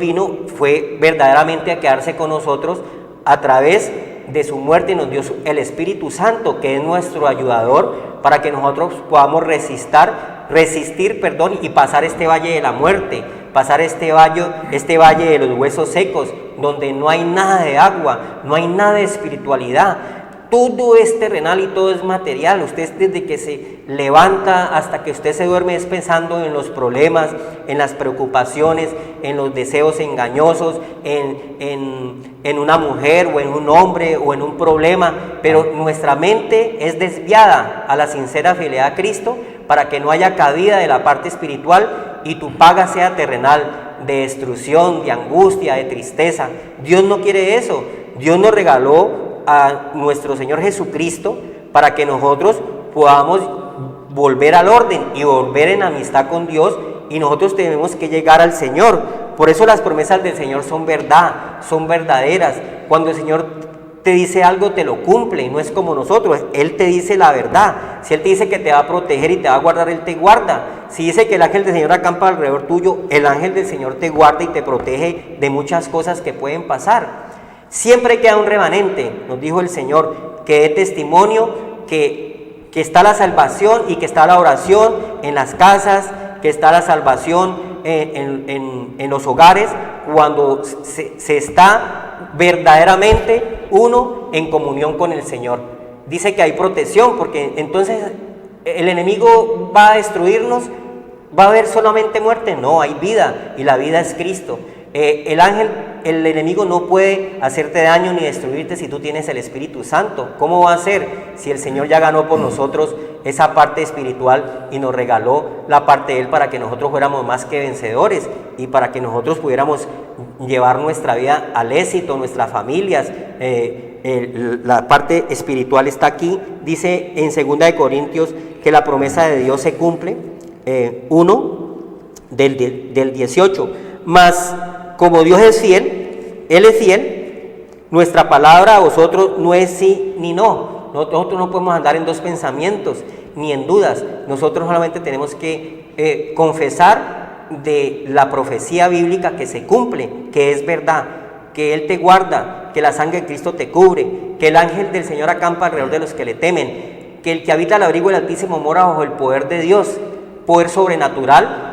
fue verdaderamente a quedarse con nosotros a través de su muerte y nos dio el Espíritu Santo, que es nuestro ayudador, para que nosotros podamos resistir y pasar este valle de la muerte, pasar este valle de los huesos secos, donde no hay nada de agua, no hay nada de espiritualidad. Todo es terrenal y todo es material. Usted desde que se levanta hasta que usted se duerme es pensando en los problemas, en las preocupaciones, en los deseos engañosos, en una mujer o en un hombre o en un problema. Pero nuestra mente es desviada a la sincera fidelidad a Cristo para que no haya cabida de la parte espiritual y tu paga sea terrenal, de destrucción, de angustia, de tristeza. Dios no quiere eso. Dios nos regaló a nuestro Señor Jesucristo para que nosotros podamos volver al orden y volver en amistad con Dios, y nosotros tenemos que llegar al Señor. Por eso las promesas del Señor son verdad, son verdaderas. Cuando el Señor te dice algo, te lo cumple, y no es como nosotros. Él te dice la verdad. Si Él te dice que te va a proteger y te va a guardar, Él te guarda. Si dice que el ángel del Señor acampa alrededor tuyo, el ángel del Señor te guarda y te protege de muchas cosas que pueden pasar. Siempre queda un remanente, nos dijo el Señor, que dé testimonio que está la salvación y que está la oración en las casas, que está la salvación en los hogares, cuando se está verdaderamente uno en comunión con el Señor. Dice que hay protección, porque entonces el enemigo va a destruirnos, va a haber solamente muerte. No, hay vida, y la vida es Cristo. El enemigo no puede hacerte daño ni destruirte si tú tienes el Espíritu Santo. ¿Cómo va a ser si el Señor ya ganó por nosotros esa parte espiritual y nos regaló la parte de Él para que nosotros fuéramos más que vencedores y para que nosotros pudiéramos llevar nuestra vida al éxito, nuestras familias? La parte espiritual está aquí. Dice en 2 Corintios que la promesa de Dios se cumple, 1 del 18. Mas como Dios es fiel, Él es fiel, nuestra palabra a vosotros no es sí ni no. Nosotros no podemos andar en dos pensamientos ni en dudas. Nosotros solamente tenemos que confesar de la profecía bíblica que se cumple, que es verdad, que Él te guarda, que la sangre de Cristo te cubre, que el ángel del Señor acampa alrededor de los que le temen, que el que habita al abrigo del Altísimo mora bajo el poder de Dios, poder sobrenatural.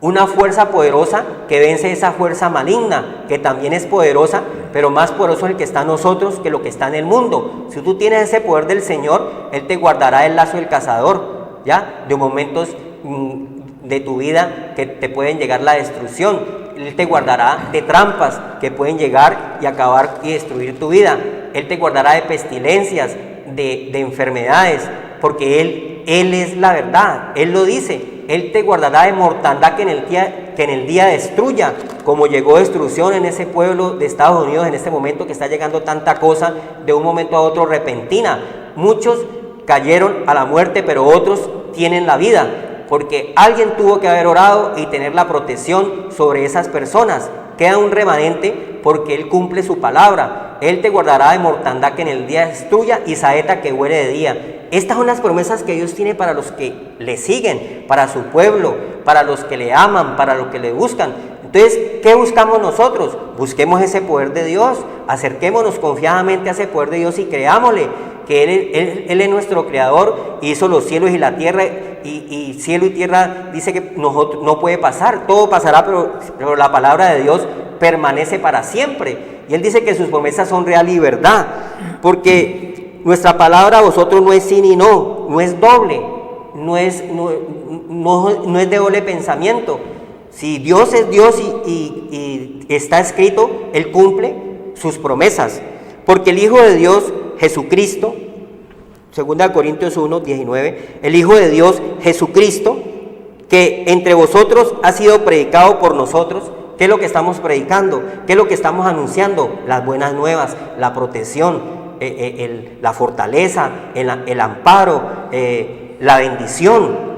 Una fuerza poderosa que vence esa fuerza maligna, que también es poderosa, pero más poderoso es el que está en nosotros que lo que está en el mundo. Si tú tienes ese poder del Señor, Él te guardará del lazo del cazador, ¿ya? De momentos de tu vida que te pueden llegar la destrucción. Él te guardará de trampas que pueden llegar y acabar y destruir tu vida. Él te guardará de pestilencias, de enfermedades, porque Él es la verdad. Él lo dice. Él te guardará de mortandad que en el día destruya, como llegó destrucción en ese pueblo de Estados Unidos en este momento, que está llegando tanta cosa de un momento a otro repentina. Muchos cayeron a la muerte, pero otros tienen la vida, porque alguien tuvo que haber orado y tener la protección sobre esas personas. Queda un remanente porque Él cumple su palabra. Él te guardará de mortandad que en el día destruya y saeta que huele de día. Estas son las promesas que Dios tiene para los que le siguen, para su pueblo, para los que le aman, para los que le buscan. Entonces, ¿qué buscamos nosotros? Busquemos ese poder de Dios, acerquémonos confiadamente a ese poder de Dios y creámosle que Él es nuestro creador, hizo los cielos y la tierra, y cielo y tierra dice que no puede pasar, todo pasará, pero la palabra de Dios permanece para siempre. Y Él dice que sus promesas son real y verdad, porque nuestra palabra a vosotros no es sí ni no, no es doble, no es de doble pensamiento. Si Dios es Dios y está escrito, Él cumple sus promesas, porque el Hijo de Dios, Jesucristo, 2 Corintios 1, 19, el Hijo de Dios, Jesucristo, que entre vosotros ha sido predicado por nosotros. ¿Qué es lo que estamos predicando? ¿Qué es lo que estamos anunciando? Las buenas nuevas, la protección, la fortaleza, el amparo, la bendición.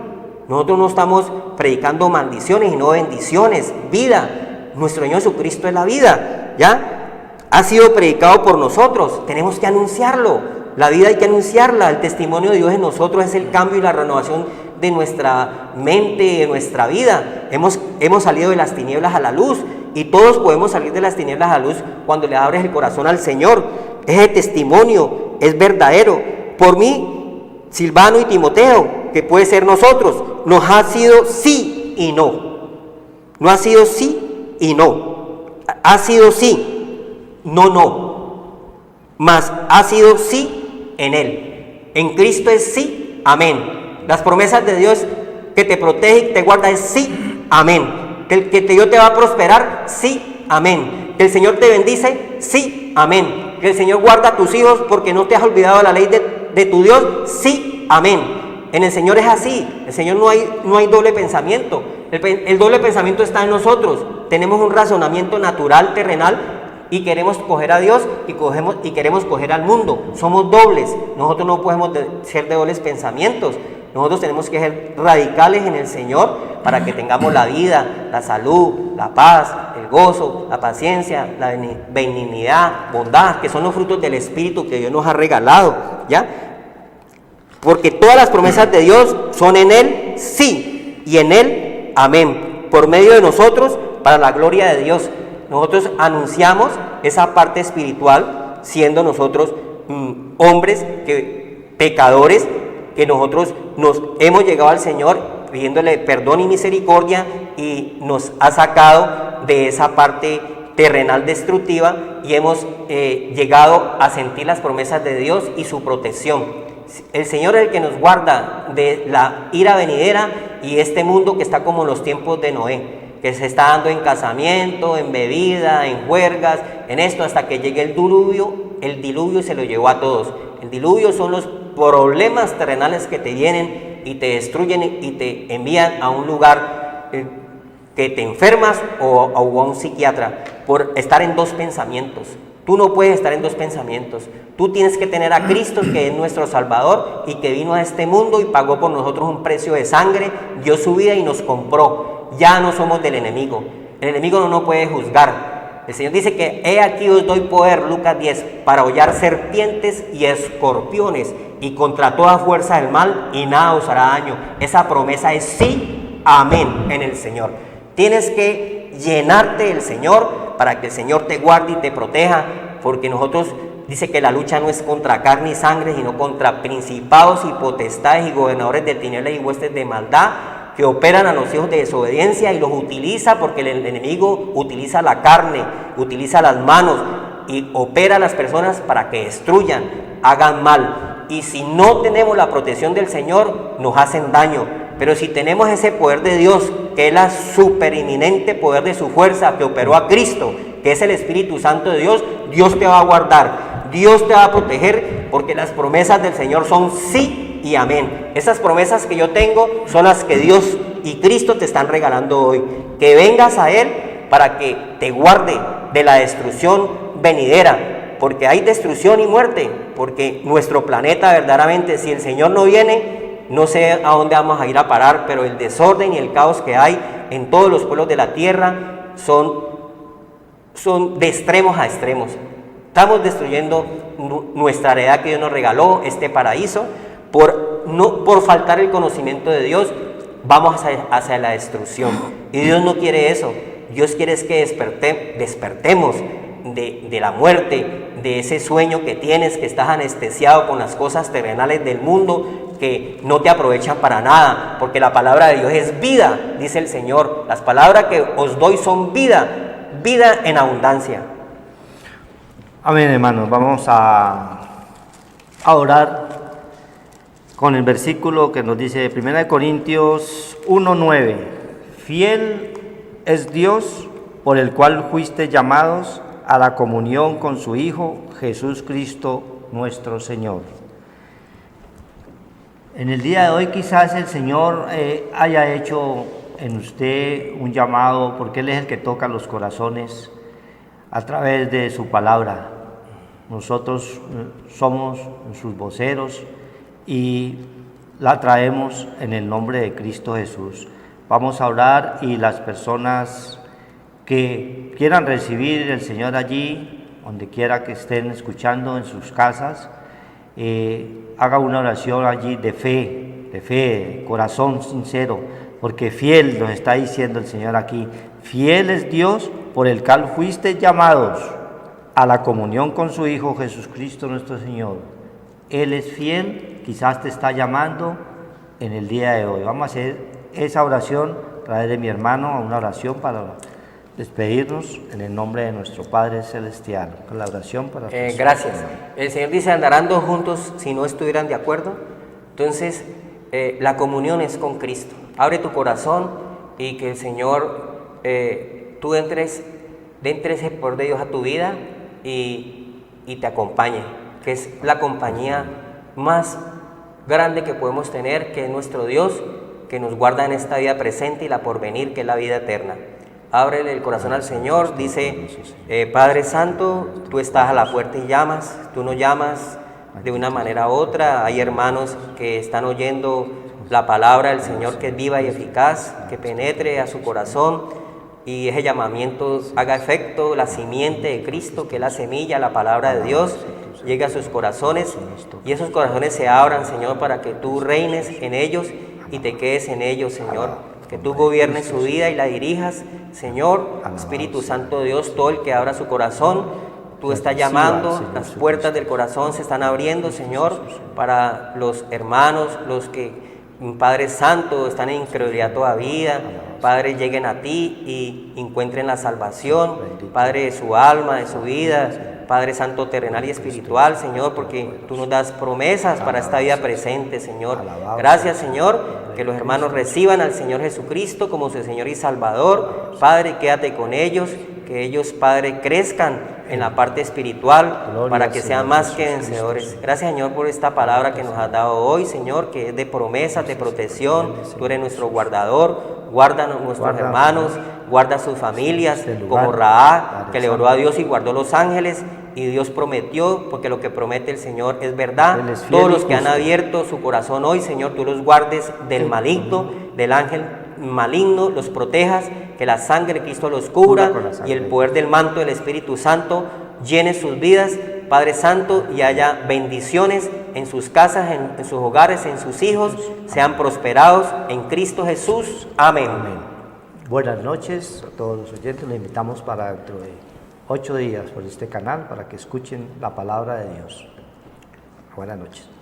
Nosotros no estamos predicando maldiciones, sino bendiciones, vida. Nuestro Señor Jesucristo es la vida, ¿ya? Ha sido predicado por nosotros, tenemos que anunciarlo. La vida hay que anunciarla. El testimonio de Dios en nosotros es el cambio y la renovación de nuestra mente, de nuestra vida. Hemos salido de las tinieblas a la luz, y todos podemos salir de las tinieblas a la luz cuando le abres el corazón al Señor. Ese testimonio es verdadero. Por mí, Silvano y Timoteo, que puede ser nosotros, nos ha sido sí y no. No ha sido sí y no. Ha sido sí, no. Mas ha sido sí en Él. En Cristo es sí, amén. Las promesas de Dios que te protege y te guarda es sí, amén. Que Dios te va a prosperar, sí, amén. Que el Señor te bendice, sí, amén. Que el Señor guarda a tus hijos porque no te has olvidado de la ley de tu Dios, sí, amén. En el Señor es así. El Señor no hay doble pensamiento. El doble pensamiento está en nosotros. Tenemos un razonamiento natural, terrenal, y queremos coger a Dios y queremos coger al mundo. Somos dobles. Nosotros no podemos ser de dobles pensamientos. Nosotros tenemos que ser radicales en el Señor para que tengamos la vida, la salud, la paz, el gozo, la paciencia, la benignidad, bondad, que son los frutos del Espíritu que Dios nos ha regalado, ¿ya? Porque todas las promesas de Dios son en Él, sí, y en Él, amén. Por medio de nosotros, para la gloria de Dios. Nosotros anunciamos esa parte espiritual, siendo nosotros hombres pecadores, que nosotros nos hemos llegado al Señor pidiéndole perdón y misericordia, y nos ha sacado de esa parte terrenal destructiva, y hemos llegado a sentir las promesas de Dios y su protección. El Señor es el que nos guarda de la ira venidera y este mundo que está como en los tiempos de Noé, que se está dando en casamiento, en bebida, en juergas, en esto, hasta que llegue el diluvio se lo llevó a todos. El diluvio son los problemas terrenales que te vienen y te destruyen y te envían a un lugar que te enfermas o a un psiquiatra por estar en dos pensamientos. Tú no puedes estar en dos pensamientos. Tú tienes que tener a Cristo, que es nuestro Salvador y que vino a este mundo y pagó por nosotros un precio de sangre, dio su vida y nos compró. Ya no somos del enemigo. El enemigo no nos puede juzgar. El Señor dice que he aquí os doy poder, Lucas 10, para hollar serpientes y escorpiones y contra toda fuerza del mal, y nada os hará daño. Esa promesa es sí, amén en el Señor. Tienes que llenarte del Señor para que el Señor te guarde y te proteja, porque nosotros dice que la lucha no es contra carne y sangre, sino contra principados y potestades y gobernadores de tinieblas y huestes de maldad, que operan a los hijos de desobediencia y los utiliza, porque el enemigo utiliza la carne, utiliza las manos y opera a las personas para que destruyan, hagan mal. Y si no tenemos la protección del Señor, nos hacen daño. Pero si tenemos ese poder de Dios, que es la superinminente poder de su fuerza que operó a Cristo, que es el Espíritu Santo de Dios, Dios te va a guardar, Dios te va a proteger, porque las promesas del Señor son sí y amén. Esas promesas que yo tengo son las que Dios y Cristo te están regalando hoy. Que vengas a Él para que te guarde de la destrucción venidera, porque hay destrucción y muerte, porque nuestro planeta verdaderamente, si el Señor no viene, no sé a dónde vamos a ir a parar, pero el desorden y el caos que hay en todos los pueblos de la tierra son de extremos a extremos. Estamos destruyendo nuestra heredad que Dios nos regaló, este paraíso, por faltar el conocimiento de Dios. Vamos hacia la destrucción, y Dios no quiere eso. Dios quiere es que despertemos de la muerte, de ese sueño que tienes, que estás anestesiado con las cosas terrenales del mundo, que no te aprovechan para nada, porque la palabra de Dios es vida, dice el Señor. Las palabras que os doy son vida en abundancia. Amén, hermanos. Vamos a orar con el versículo que nos dice 1 Corintios 1:9. Fiel es Dios, por el cual fuiste llamados a la comunión con su Hijo, Jesús Cristo nuestro Señor. En el día de hoy quizás el Señor haya hecho en usted un llamado, porque Él es el que toca los corazones a través de su palabra. Nosotros somos sus voceros y la traemos en el nombre de Cristo Jesús. Vamos a orar, y las personas que quieran recibir el Señor allí, donde quiera que estén escuchando, en sus casas, haga una oración allí de fe, corazón sincero, porque fiel nos está diciendo el Señor aquí, fiel es Dios por el cual fuiste llamados a la comunión con su Hijo Jesucristo nuestro Señor. Él es fiel, quizás te está llamando en el día de hoy. Vamos a hacer esa oración a través de mi hermano, una oración para despedirnos en el nombre de nuestro Padre Celestial. Con la oración para gracias. El Señor dice, andarán dos juntos si no estuvieran de acuerdo. Entonces, la comunión es con Cristo. Abre tu corazón y que el Señor, tú entres ese poder de Dios a tu vida y te acompañe, que es la compañía más grande que podemos tener, que es nuestro Dios, que nos guarda en esta vida presente y la porvenir, que es la vida eterna. Ábrele el corazón al Señor, dice, Padre Santo, tú estás a la puerta y llamas, tú no llamas de una manera u otra. Hay hermanos que están oyendo la palabra del Señor, que es viva y eficaz, que penetre a su corazón y ese llamamiento haga efecto, la simiente de Cristo, que es la semilla, la palabra de Dios, llegue a sus corazones y esos corazones se abran, Señor, para que tú reines en ellos y te quedes en ellos, Señor. Que tú gobiernes su vida y la dirijas, Señor. Espíritu Santo de Dios, todo el que abra su corazón, tú estás llamando, las puertas del corazón se están abriendo, Señor, para los hermanos, los que, Padre Santo, están en incredulidad todavía. Padre, lleguen a ti y encuentren la salvación, Padre, de su alma, de su vida, Padre Santo, terrenal y espiritual, Señor, porque tú nos das promesas para esta vida presente, Señor. Gracias, Señor, que los hermanos reciban al Señor Jesucristo como su Señor y Salvador. Padre, quédate con ellos, que ellos, Padre, crezcan en la parte espiritual para que sean más que vencedores. Gracias, Señor, por esta palabra que nos has dado hoy, Señor, que es de promesas, de protección. Tú eres nuestro guardador. Guarda a nuestros hermanos, guarda a sus familias, como Raab, que le oró a Dios y guardó los ángeles, y Dios prometió, porque lo que promete el Señor es verdad. Todos los que han abierto su corazón hoy, Señor, tú los guardes del maligno, del ángel maligno, los protejas, que la sangre de Cristo los cubra y el poder del manto del Espíritu Santo llene sus vidas, Padre Santo, y haya bendiciones en sus casas, en sus hogares, en sus hijos, sean prosperados en Cristo Jesús. Amén. Amén. Buenas noches a todos los oyentes, los invitamos para dentro de 8 días por este canal para que escuchen la palabra de Dios. Buenas noches.